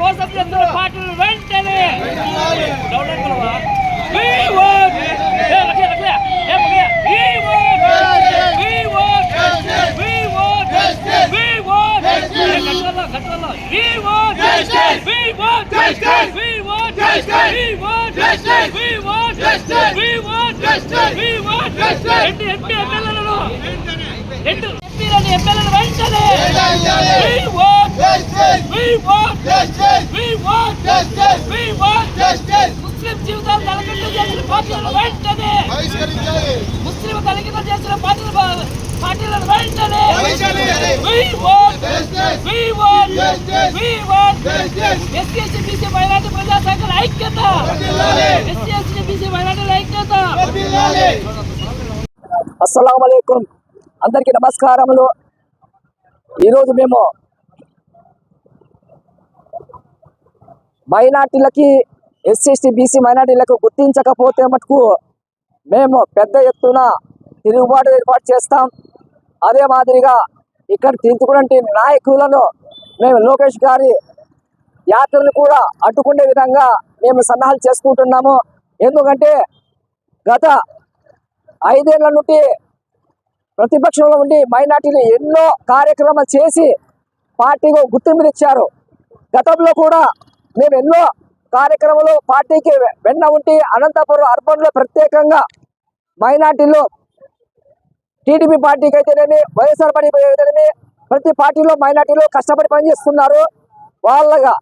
మోసం చేస్తున్న పార్టీలు వెంటనే We want ముస్లిం జీవితాలు తలకిందులు చేసిన పార్టీలను వెంటనే ముస్లిం తలకిందులు చేసిన పార్టీలను వెంటనే ఎస్సీ మైనార్టీ ప్రజా సంఘాల ఐక్యత ఎస్సీ మైనార్టీల ఐక్యత. అస్సలాము అలైకుం, అందరికీ నమస్కారములు. ఈరోజు మేము మైనార్టీలకి ఎస్సీ బీసీ మైనార్టీలకు గుర్తించకపోతే మటుకు మేము పెద్ద ఎత్తున తిరుగుబాటు ఏర్పాటు చేస్తాం. అదే మాదిరిగా ఇక్కడ తిరుగుతున్నటువంటి నాయకులను మేము లోకేష్ గారి యాత్రను కూడా అడ్డుకునే విధంగా మేము సన్నాహాలు చేసుకుంటున్నాము. ఎందుకంటే గత 5 ఏళ్ల నుండి ప్రతిపక్షంలో ఉండి మైనార్టీలు ఎన్నో కార్యక్రమాలు చేసి పార్టీకి గుర్తింపునిచ్చారు. గతంలో కూడా మేము ఎన్నో కార్యక్రమాలు పార్టీకి వెన్న ఉండి అనంతపురం అర్బన్లో ప్రత్యేకంగా మైనార్టీలు టీడీపీ పార్టీకి అయితేనేమి వైఎస్ఆర్ పార్టీ అయితేనేమి ప్రతి పార్టీలో మైనార్టీలు కష్టపడి పనిచేస్తున్నారు. వాళ్ళగా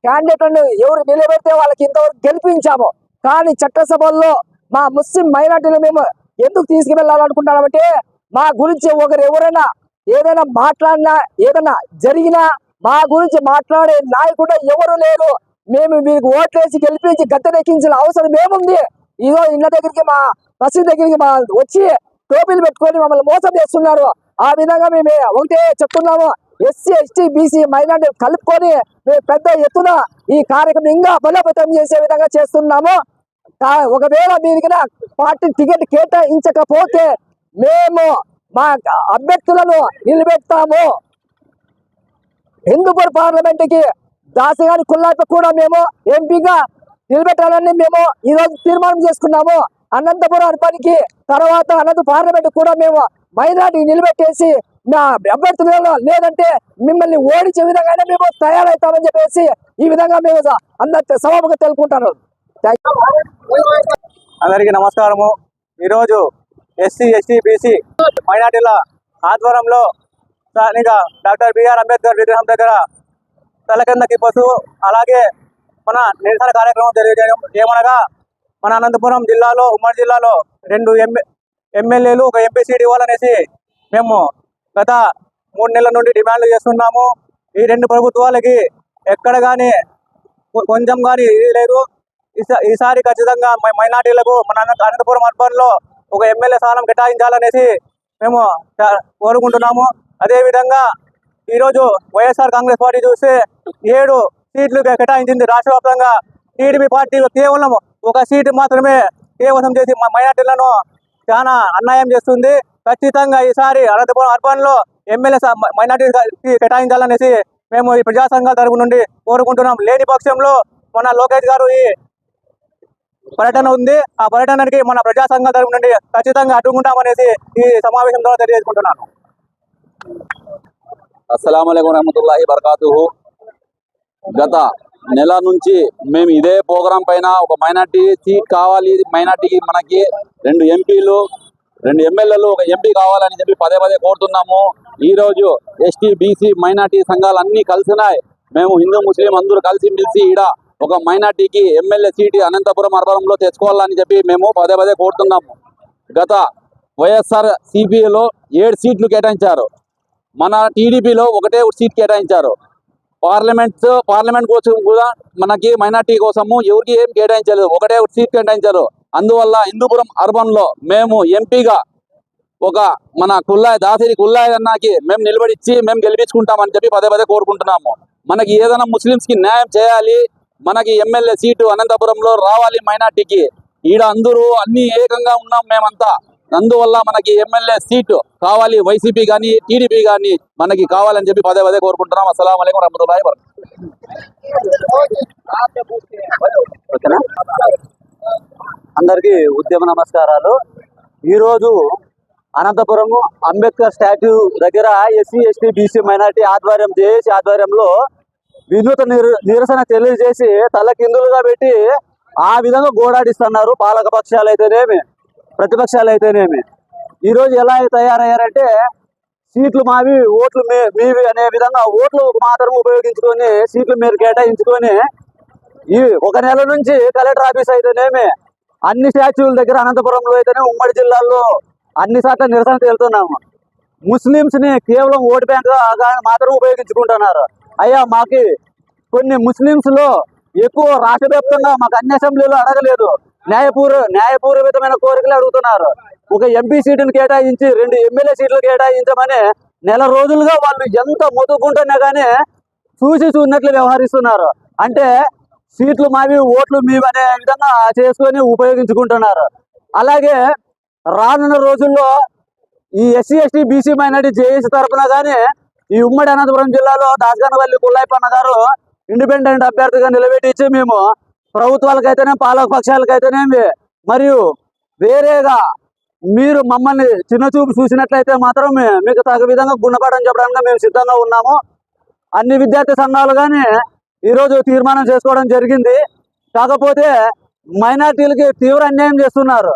క్యాండిడేట్లను ఎవరు నిలబెడితే వాళ్ళకి ఇంతవరకు గెలిపించాము. కానీ చట్టసభల్లో మా ముస్లిం మైనార్టీలు మేము ఎందుకు తీసుకువెళ్ళాలనుకుంటున్నామంటే మా గురించి ఎవరైనా ఏదైనా మాట్లాడినా ఏదైనా జరిగినా మా గురించి మాట్లాడే నాయకుడు ఎవరు లేరు. మేము మీకు ఓట్లేసి గెలిపించి గద్దెనెక్కించిన అవసరం ఏముంది? ఇదో ఇళ్ళ దగ్గరికి మా మసీద్ దగ్గరికి వచ్చి టోపీలు పెట్టుకొని మమ్మల్ని మోసం చేస్తున్నారు. ఆ విధంగా మేము ఒకటే చెప్తున్నాము, ఎస్సీ ఎస్టీ బీసీ మైనార్టీ కలుపుకొని మేము పెద్ద ఎత్తున ఈ కార్యక్రమం ఇంకా బలోపేతం చేసే విధంగా చేస్తున్నాము. ఒకవేళ మీదికి పార్టీ టికెట్ కేటాయించకపోతే మేము మా అభ్యర్థులను నిలబెడతాము. హిందూపూర్ పార్లమెంట్కి దాసగాని కుల్లాప కూడా మేము ఎంపీగా నిలబెట్టాలని మేము ఈరోజు తీర్మానం చేసుకున్నాము. అనంతపురం అర్బన్కి తర్వాత అనంత పార్లమెంట్ కూడా మేము మైనార్టీ నిలబెట్టేసి మా అభ్యర్థులలో లేదంటే మిమ్మల్ని ఓడించే విధంగానే మేము తయారవుతామని చెప్పేసి ఈ విధంగా మేము అందరి సభకు తెలుపుకుంటాను. అందరికీ నమస్కారము. ఈరోజు ఎస్సీ ఎస్టీ బీసీ మైనార్టీల ఆధ్వర్యంలో స్థానిక డాక్టర్ బిఆర్ అంబేద్కర్ విగ్రహం దగ్గర తలకిందకి పశువు అలాగే మన నిరసన కార్యక్రమం తెలియజేయడం ఏమనగా మన అనంతపురం జిల్లాలో ఉమ్మడి జిల్లాలో 2 ఎమ్మెల్యేలు ఒక ఎంపీ సీట్ ఇవ్వాలనేసి మేము గత 3 నెలల నుండి డిమాండ్లు చేస్తున్నాము. ఈ 2 ప్రభుత్వాలకి ఎక్కడ కానీ కొంచెం కానీ ఇది లేదు. ఈసారి ఖచ్చితంగా మైనార్టీలకు మన అనంతపురం అర్బన్లో ఒక ఎమ్మెల్యే స్థానం కేటాయించాలనేసి మేము కోరుకుంటున్నాము. అదేవిధంగా ఈరోజు వైఎస్ఆర్ కాంగ్రెస్ పార్టీ చూస్తే 7 సీట్లు కేటాయించింది రాష్ట్ర వ్యాప్తంగా. టీడీపీ పార్టీ కేవలం 1 సీటు మాత్రమే కేవలం చేసి మైనార్టీలను చాలా అన్యాయం చేస్తుంది. ఖచ్చితంగా ఈసారి అనంతపురం అర్బన్లో ఎమ్మెల్యే మైనార్టీ కేటాయించాలనేసి మేము ఈ ప్రజా సంఘాల తరపు నుండి కోరుకుంటున్నాం. లేని పక్షంలో మన లోకేష్ గారు ఈ పర్యటన ఉంది, ఆ పర్యటనకి మన ప్రజా సంఘాల తరపు నుండి ఖచ్చితంగా అడ్డుకుంటామనేసి ఈ సమావేశం ద్వారా తెలియజేసుకుంటున్నాను. అస్సలాము అలైకుం రహమతుల్లాహి బరకాతుహు. గత నెల నుంచి మేము ఇదే ప్రోగ్రాం పైన ఒక మైనార్టీ సీట్ కావాలి, మైనార్టీకి మనకి 2 ఎంపీలు 2 ఎమ్మెల్యేలు ఒక ఎంపీ కావాలని చెప్పి పదే కోరుతున్నాము. ఈరోజు ఎస్టీ బీసీ మైనార్టీ సంఘాలు అన్నీ కలిసినాయి. మేము హిందూ ముస్లిం అందరూ కలిసి మెలిసి ఈడ ఒక మైనార్టీకి ఎమ్మెల్యే సీటు అనంతపురం అర్బన్లో తెచ్చుకోవాలని చెప్పి మేము పదే కోరుతున్నాము. గత వైఎస్ఆర్ సిపిలో 7 సీట్లు కేటాయించారు. మన టీడీపీలో 1 సీట్ కేటాయించారు. పార్లమెంట్ కోసం కూడా మనకి మైనార్టీ కోసము ఎవరికి ఏం కేటాయించలేదు, 1 సీట్ కేటాయించారు. అందువల్ల హిందూపురం అర్బన్లో మేము ఎంపీగా ఒక మన దాసిరి కుల్లాయ్ అన్నకి మేము నిలబడిచ్చి మేము గెలిపించుకుంటామని చెప్పి పదే కోరుకుంటున్నాము. మనకి ఏదైనా ముస్లిమ్స్కి న్యాయం చేయాలి, మనకి ఎమ్మెల్యే సీటు అనంతపురంలో రావాలి మైనార్టీకి. ఈడ అందరూ అన్ని ఏకంగా ఉన్నాం మేమంతా. అందువల్ల మనకి ఎమ్మెల్యే సీటు కావాలి, వైసీపీ కానీ టీడీపీ కానీ మనకి కావాలని చెప్పి పదే కోరుకుంటున్నాం. అస్సలాము అలైకుం రహమతుల్లాహి వబరకాతుహు. ఓకేనా? అందరికీ ఉద్యమ నమస్కారాలు. ఈరోజు అనంతపురం అంబేద్కర్ స్టాట్యూ దగ్గర ఎస్సీ ఎస్టీ బీసీ మైనార్టీ ఆధ్వర్యం జేఏసీ ఆధ్వర్యంలో వినూత నిరసన తెలియజేసి తలకిందులుగా పెట్టి ఆ విధంగా గోడాడిస్తున్నారు. పాలక పక్షాలు అయితేనేమి ప్రతిపక్షాలు అయితేనేమి ఈరోజు ఎలా తయారయ్యారంటే సీట్లు మావి ఓట్లు మీవి అనే విధంగా ఓట్లు మాత్రం ఉపయోగించుకొని సీట్లు మీరు కేటాయించుకొని ఈ ఒక నెల నుంచి కలెక్టర్ ఆఫీస్ అయితేనేమి అన్ని స్టాచ్యూల దగ్గర అనంతపురంలో అయితేనే ఉమ్మడి జిల్లాల్లో అన్ని సార్లు నిరసన తెలుతున్నాము. ముస్లింస్ ని కేవలం ఓటు బ్యాంక్ మాత్రం ఉపయోగించుకుంటున్నారు. అయ్యా మాకి కొన్ని ముస్లింస్ లో ఎక్కువ రాష్ట్ర వ్యాప్తంగా మాకు అన్ని అసెంబ్లీలో అడగలేదు, న్యాయపూర్వకమైన కోరికలు అడుగుతున్నారు. ఒక ఎంపీ సీటును కేటాయించి 2 ఎమ్మెల్యే సీట్లు కేటాయించమని నెల రోజులుగా వాళ్ళు ఎంత మొత్తుకుంటున్నా కానీ చూసినట్లు వ్యవహరిస్తున్నారు. అంటే సీట్లు మావి ఓట్లు మీవి అనే విధంగా చేసుకొని ఉపయోగించుకుంటున్నారు. అలాగే రానున్న రోజుల్లో ఈ SC ST BC minority JAC తరఫున కానీ ఈ ఉమ్మడి అనంతపురం జిల్లాలో దాసగానవల్లి కుల్లాయిపన్న గారు ఇండిపెండెంట్ అభ్యర్థిగా నిలబెట్టించి మేము ప్రభుత్వాలకైతేనే పాలక పక్షాలకైతేనేమి మరియు వేరేగా మీరు మమ్మల్ని చిన్నచూపు చూసినట్లయితే మాత్రం మీకు తగు విధంగా గుణపాఠం చెప్పడానికి మేము సిద్ధంగా ఉన్నాము. అన్ని విద్యార్థి సంఘాలు కానీ ఈరోజు తీర్మానం చేసుకోవడం జరిగింది. కాకపోతే మైనార్టీలకి తీవ్ర అన్యాయం చేస్తున్నారు.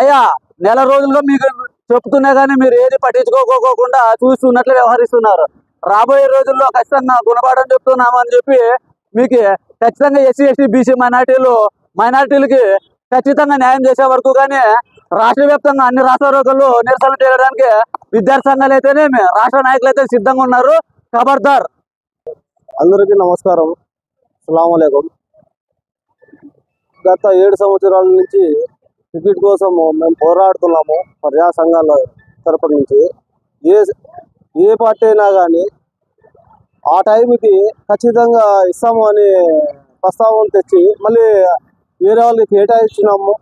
అయ్యా నెల రోజులుగా మీకు చెప్తున్నా కానీ మీరు ఏది పట్టించుకోకుండా చూస్తున్నట్లు వ్యవహరిస్తున్నారు. రాబోయే రోజుల్లో ఖచ్చితంగా గుణపాఠం చెప్తున్నాము అని చెప్పి మీకు ఖచ్చితంగా ఎస్సీ ఎస్టీ బీసీ మైనార్టీలకి ఖచ్చితంగా న్యాయం చేసే వరకు కానీ రాష్ట్ర వ్యాప్తంగా అన్ని రాష్ట్ర రోగులు నిరసన చేయడానికి విద్యార్థి సంఘాలు అయితేనేమి రాష్ట్ర నాయకులు అయితే సిద్ధంగా ఉన్నారు. ఖబర్దార్. అందరికీ నమస్కారం. అస్సలాము అలైకుం. గత 7 సంవత్సరాల నుంచి టికెట్ కోసం మేము పోరాడుతున్నాము. ప్రజా సంఘాల తరపు నుంచి ఏ పార్టీ అయినా కానీ ఆ టైంకి ఖచ్చితంగా ఇస్తాము అని ప్రస్తావన తెచ్చి మళ్ళీ వేరే వాళ్ళకి కేటాయించినాము.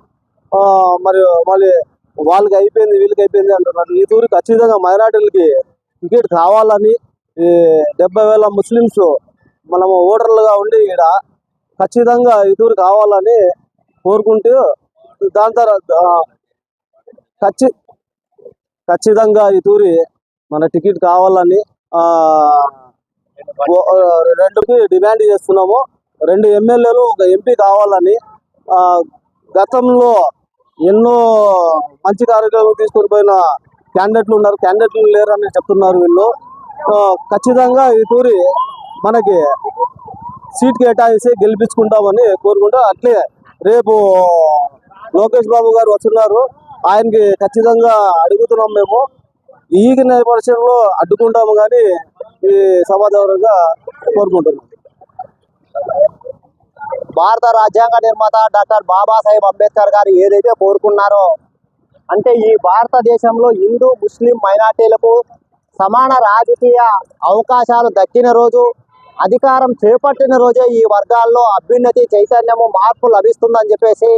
మరి మళ్ళీ వాళ్ళకి అయిపోయింది వీళ్ళకి అయిపోయింది అంటున్నారు. ఈ తూరి ఖచ్చితంగా మైనార్టీలకి టికెట్ కావాలని 70,000 ముస్లిమ్స్ మనము ఓటర్లుగా ఉండి ఇక్కడ ఖచ్చితంగా ఈ తూరి కావాలని కోరుకుంటూ దాని తర్వాత ఖచ్చితంగా ఈ తూరి మన టికెట్ కావాలని 2కి డిమాండ్ చేస్తున్నాము. 2 ఎమ్మెల్యేలు 1 ఎంపీ కావాలని. గతంలో ఎన్నో మంచి కార్యక్రమాలు తీసుకొని పోయిన క్యాండిడేట్లు ఉన్నారు, క్యాండిడేట్లు లేరని చెప్తున్నారు వీళ్ళు. ఖచ్చితంగా ఈ తూరి మనకి సీట్ కేటాయిస్తే గెలిపించుకుంటామని కోరుకుంటా. అట్లే రేపు లోకేష్ బాబు గారు వస్తున్నారు, ఆయనకి ఖచ్చితంగా అడుగుతున్నాం. మేము ఈ నేపథ్యంలో అడ్డుకుంటాము కానీ ఈ సమాధానంగా కోరుకుంటున్నాం. భారత రాజ్యాంగ నిర్మాత డాక్టర్ బాబాసాహెబ్ అంబేద్కర్ గారు ఏదైతే కోరుకున్నారో అంటే ఈ భారతదేశంలో హిందూ ముస్లిం మైనార్టీలకు సమాన రాజకీయ అవకాశాలు దక్కిన రోజు, అధికారం చేపట్టిన రోజే ఈ వర్గాల్లో అభ్యున్నతి, చైతన్యము, మార్పు లభిస్తుందని చెప్పేసి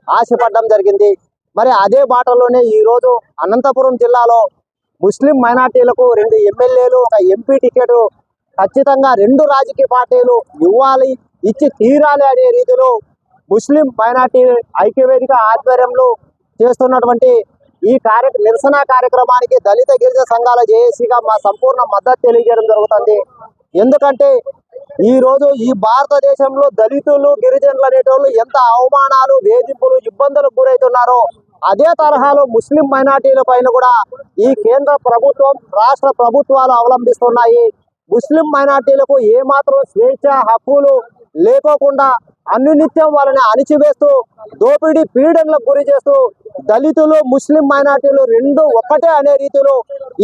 ఆశపడడం జరిగింది. మరి అదే బాటలోనే ఈరోజు అనంతపురం జిల్లాలో ముస్లిం మైనార్టీలకు 2 ఎమ్మెల్యేలు 1 ఎంపీ టికెట్ ఖచ్చితంగా 2 రాజకీయ పార్టీలు ఇవ్వాలి, ఇచ్చి తీరాలి అనే రీతిలో ముస్లిం మైనార్టీ ఐక్యవేదిక ఆధ్వర్యంలో చేస్తున్నటువంటి ఈ నిరసన కార్యక్రమానికి దళిత గిరిజన సంఘాల జేఏసీగా మా సంపూర్ణ మద్దతు తెలియజేయడం జరుగుతుంది. ఎందుకంటే ఈరోజు ఈ భారతదేశంలో దళితులు గిరిజనులు అనేటోళ్ళు ఎంత అవమానాలు, వేధింపులు, ఇబ్బందులకు గురవుతున్నారో అదే తరహాలో ముస్లిం మైనార్టీల పైన కూడా ఈ కేంద్ర ప్రభుత్వం, రాష్ట్ర ప్రభుత్వాలు అవలంబిస్తున్నాయి. ముస్లిం మైనార్టీలకు ఏమాత్రం స్వేచ్ఛ, హక్కులు లేకోకుండా అనునిత్యం వాళ్ళని అణిచివేస్తూ దోపిడీ పీడనలకు గురి చేస్తూ దళితులు ముస్లిం మైనార్టీలు 2 ఒక్కటే అనే రీతిలో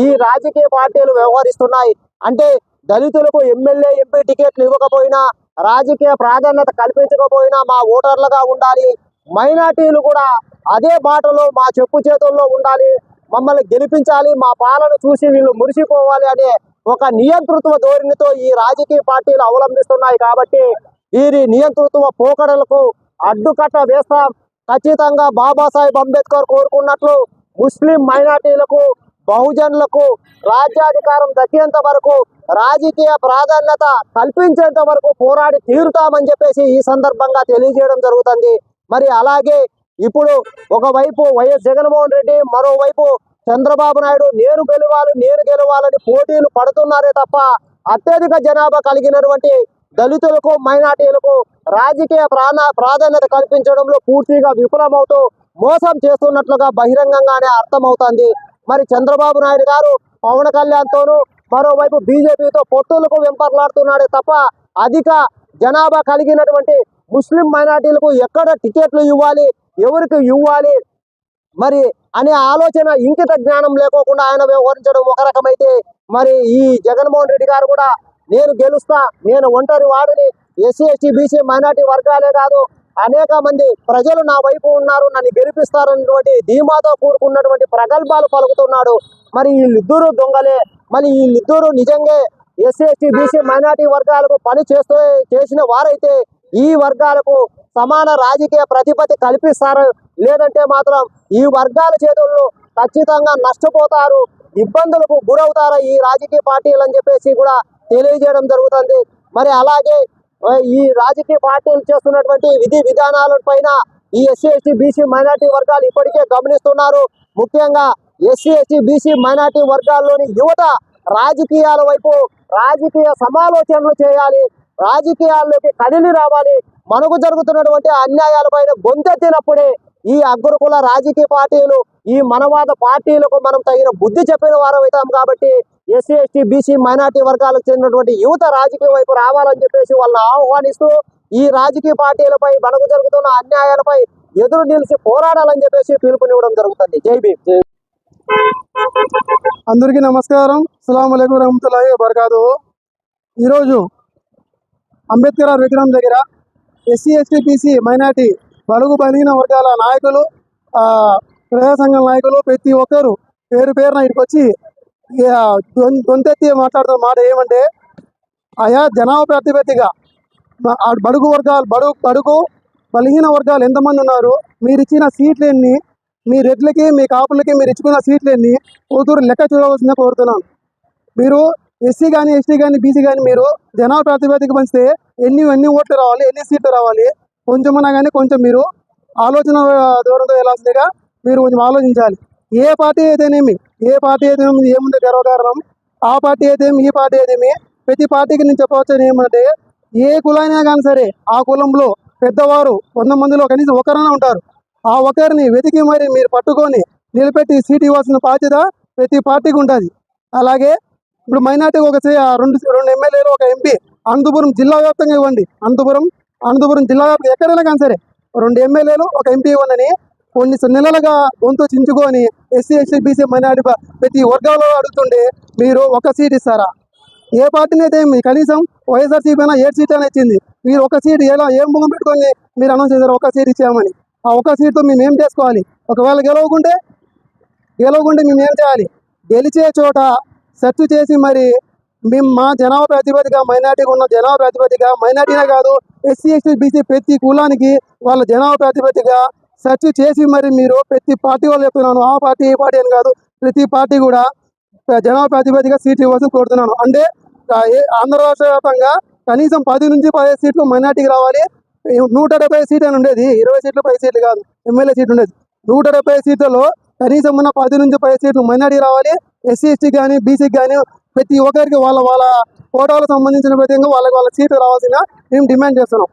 ఈ రాజకీయ పార్టీలు వ్యవహరిస్తున్నాయి. అంటే దళితులకు ఎమ్మెల్యే ఎంపీ టికెట్లు ఇవ్వకపోయినా, రాజకీయ ప్రాధాన్యత కల్పించకపోయినా మా ఓటర్లుగా ఉండాలి, మైనార్టీలు కూడా అదే బాటలో మా చెప్పు చేతుల్లో ఉండాలి, మమ్మల్ని గెలిపించాలి, మా పాలన చూసి వీళ్ళు మురిసిపోవాలి అనే ఒక నియంతృత్వ ధోరణితో ఈ రాజకీయ పార్టీలు అవలంబిస్తున్నాయి. కాబట్టి వీరి నియంతృత్వ పోకడలకు అడ్డుకట్ట వేస్తాం. ఖచ్చితంగా బాబాసాహెబ్ అంబేద్కర్ కోరుకున్నట్లు ముస్లిం మైనార్టీలకు బహుజనులకు రాజ్యాధికారం దక్కేంత వరకు, రాజకీయ ప్రాధాన్యత కల్పించేంత వరకు పోరాడి తీరుతామని చెప్పేసి ఈ సందర్భంగా తెలియజేయడం జరుగుతుంది. మరి అలాగే ఇప్పుడు ఒకవైపు వైఎస్ జగన్మోహన్ రెడ్డి, మరోవైపు చంద్రబాబు నాయుడు నేను గెలవాలని పోటీలు పడుతున్నారే తప్ప అత్యధిక జనాభా కలిగినటువంటి దళితులకు, మైనార్టీలకు రాజకీయ ప్రాధాన్యత కల్పించడంలో పూర్తిగా విఫలమవుతూ మోసం చేస్తున్నట్లుగా బహిరంగంగానే అర్థమవుతుంది. మరి చంద్రబాబు నాయుడు గారు పవన్ కళ్యాణ్తోనూ, మరోవైపు బీజేపీతో పొత్తులకు వెంపర్లాడుతున్నాడే తప్ప అధిక జనాభా కలిగినటువంటి ముస్లిం మైనార్టీలకు ఎక్కడ టికెట్లు ఇవ్వాలి, ఎవరికి ఇవ్వాలి మరి అనే ఆలోచన, ఇంకిత జ్ఞానం లేకోకుండా ఆయన వ్యవహరించడం ఒక రకమైతే, మరి ఈ జగన్మోహన్ రెడ్డి గారు కూడా నేను గెలుస్తా, నేను ఒంటరి వాడిని, ఎస్సీ ఎస్టీ బీసీ మైనార్టీ వర్గాలే కాదు అనేక మంది ప్రజలు నా వైపు ఉన్నారు, నన్ను గెలిపిస్తారన్నటువంటి ధీమాతో కూడుకున్నటువంటి ప్రగల్భాలు పలుకుతున్నాడు. మరి వీళ్ళిద్దరూ దొంగలే. మరి వీళ్ళిద్దరూ నిజంగా ఎస్సీ ఎస్టీ బీసీ మైనార్టీ వర్గాలకు పని చేసిన వారైతే ఈ వర్గాలకు సమాన రాజకీయ ప్రతిపత్తి కల్పిస్తారు, లేదంటే మాత్రం ఈ వర్గాల చేతుల్లో ఖచ్చితంగా నష్టపోతారు, ఇబ్బందులకు గురవుతారు ఈ రాజకీయ పార్టీలు అని చెప్పేసి కూడా తెలియజేయడం జరుగుతుంది. మరి అలాగే ఈ రాజకీయ పార్టీలు చేస్తున్నటువంటి విధి విధానాల పైన ఈ ఎస్సీ ఎస్టీ బీసీ మైనార్టీ వర్గాలు ఇప్పటికే గమనిస్తున్నారు. ముఖ్యంగా ఎస్సీ ఎస్టీ బీసీ మైనార్టీ వర్గాల్లోని యువత రాజకీయాల వైపు, రాజకీయ సమాలోచనలు చేయాలి, రాజకీయాల్లోకి కదిలి రావాలి. మనకు జరుగుతున్నటువంటి అన్యాయాలపైన గొంతెత్తినప్పుడే ఈ అగ్రకుల రాజకీయ పార్టీలు, ఈ మనవాద పార్టీలకు మనం తగిన బుద్ధి చెప్పిన వారం అవుతాం. కాబట్టి ఎస్సీ ఎస్టీ బీసీ మైనార్టీ వర్గాలకు చెందినటువంటి యువత రాజకీయ వైపు రావాలని చెప్పేసి వాళ్ళని ఆహ్వానిస్తూ ఈ రాజకీయ పార్టీలపై మనకు జరుగుతున్న అన్యాయాలపై ఎదురు నిలిచి పోరాడాలని చెప్పేసి పిలుపునివ్వడం జరుగుతుంది. జై భీమ్. అందరికీ నమస్కారం. అస్సలాము అలైకుం వరహమతుల్లాహి వబరకాతుహు. ఈరోజు అంబేద్కర్ విగ్రహం దగ్గర ఎస్సీ ఎస్టీ బీసీ మైనార్టీ బడుగు బలహీన వర్గాల నాయకులు, ప్రజా సంఘం నాయకులు ప్రతి ఒక్కరు పేరున ఇక్కడికి వచ్చి గొంతెత్తి మాట్లాడుతున్న మాట ఏమంటే, ఆయా జనాభా ప్రాతిపదికగా బడుగు బలహీన వర్గాలు ఎంతమంది ఉన్నారు, మీరు ఇచ్చిన సీట్లు ఎన్ని, మీ రెడ్లకి మీ కాపులకి మీరు ఇచ్చుకున్న సీట్లు ఎన్ని కూతురు లెక్క చూడవలసిందే కోరుతున్నాను. మీరు ఎస్సీ కానీ ఎస్టీ కానీ బీసీ కానీ మీరు జనాభా ప్రాతిపదిక పంచితే ఎన్ని ఓట్లు రావాలి, ఎన్ని సీట్లు రావాలి, కొంచెమన్నా కానీ కొంచెం మీరు ఆలోచన దూరంతో వెళ్ళాల్సిందిగా మీరు కొంచెం ఆలోచించాలి. ఏ పార్టీ అయితేనేమి ఏముంది గర్వకారణం, ఆ పార్టీ అయితేమి ఈ పార్టీ అయితేమి ప్రతి పార్టీకి నేను చెప్పవచ్చు ఏమంటే, ఏ కులైనా కానీ సరే ఆ కులంలో పెద్దవారు 100 మందిలో కనీసం ఒకరైనా ఉంటారు. ఆ ఒకరిని వెతికి మరి మీరు పట్టుకొని నిలబెట్టి సీట్ ఇవ్వాల్సిన బాధ్యత ప్రతి పార్టీకి ఉంటుంది. అలాగే ఇప్పుడు మైనార్టీకి ఒక రెండు ఎమ్మెల్యేలు, ఒక ఎంపీ అనంతపురం జిల్లా వ్యాప్తంగా ఇవ్వండి. అనంతపురం జిల్లా వ్యాప్తంగా ఎక్కడైనా కానీ సరే 2 ఎమ్మెల్యేలు, ఒక ఎంపీ ఇవ్వండి. కొన్ని నెలలుగా గొంతు చించుకొని ఎస్సీ ఎస్టీ బీసీ మైనార్టీ ప్రతి వర్గాల్లో అడుగుతుండే మీరు ఒక సీట్ ఇస్తారా? ఏ పార్టీని అయితే కనీసం వైఎస్ఆర్సీపీ అయినా 7 సీట్లు అయినా ఇచ్చింది. మీరు ఒక సీట్ ఏం ముఖం పెట్టుకొని మీరు అనౌన్స్ చేశారు ఒక సీట్ ఇచ్చామని. ఆ ఒక సీట్తో మేము ఏం చేసుకోవాలి? ఒకవేళ గెలవకుంటే మేము ఏం చేయాలి? గెలిచే చోట సెర్చ్ చేసి మరి మేము మా జనాభా ప్రాతిపదిక, మైనార్టీకి ఉన్న జనాభా ప్రాతిపదిక, మైనార్టీనే కాదు ఎస్సీ ఎస్టీ బీసీ ప్రతి కులానికి వాళ్ళ జనాభా ప్రాతిపదిక సెర్చ్ చేసి మరి మీరు ప్రతి పార్టీ వాళ్ళు చెప్తున్నాను, ఆ పార్టీ ఈ పార్టీ అని కాదు, ప్రతి పార్టీ కూడా జనాభా ప్రాతిపదిక సీట్లు ఇవ్వాల్సి కోరుతున్నాను. అంటే ఆంధ్ర రాష్ట్ర వ్యాప్తంగా కనీసం 10 నుంచి 15 సీట్లు మైనార్టీకి రావాలి. 170 సీట్లు అని ఉండేది, 20 సీట్లు 10 సీట్లు కాదు, ఎమ్మెల్యే సీట్లు ఉండేది. 170 సీట్లలో కనీసం ఉన్న 10 నుంచి 15 సీట్లు మైనార్టీ రావాలి. ఎస్సీ ఎస్టీ కానీ బీసీకి కానీ ప్రతి ఒక్కరికి వాళ్ళ కోటాలకు సంబంధించిన ప్రతి వాళ్ళ సీట్లు రావాల్సిన మేము డిమాండ్ చేస్తున్నాం.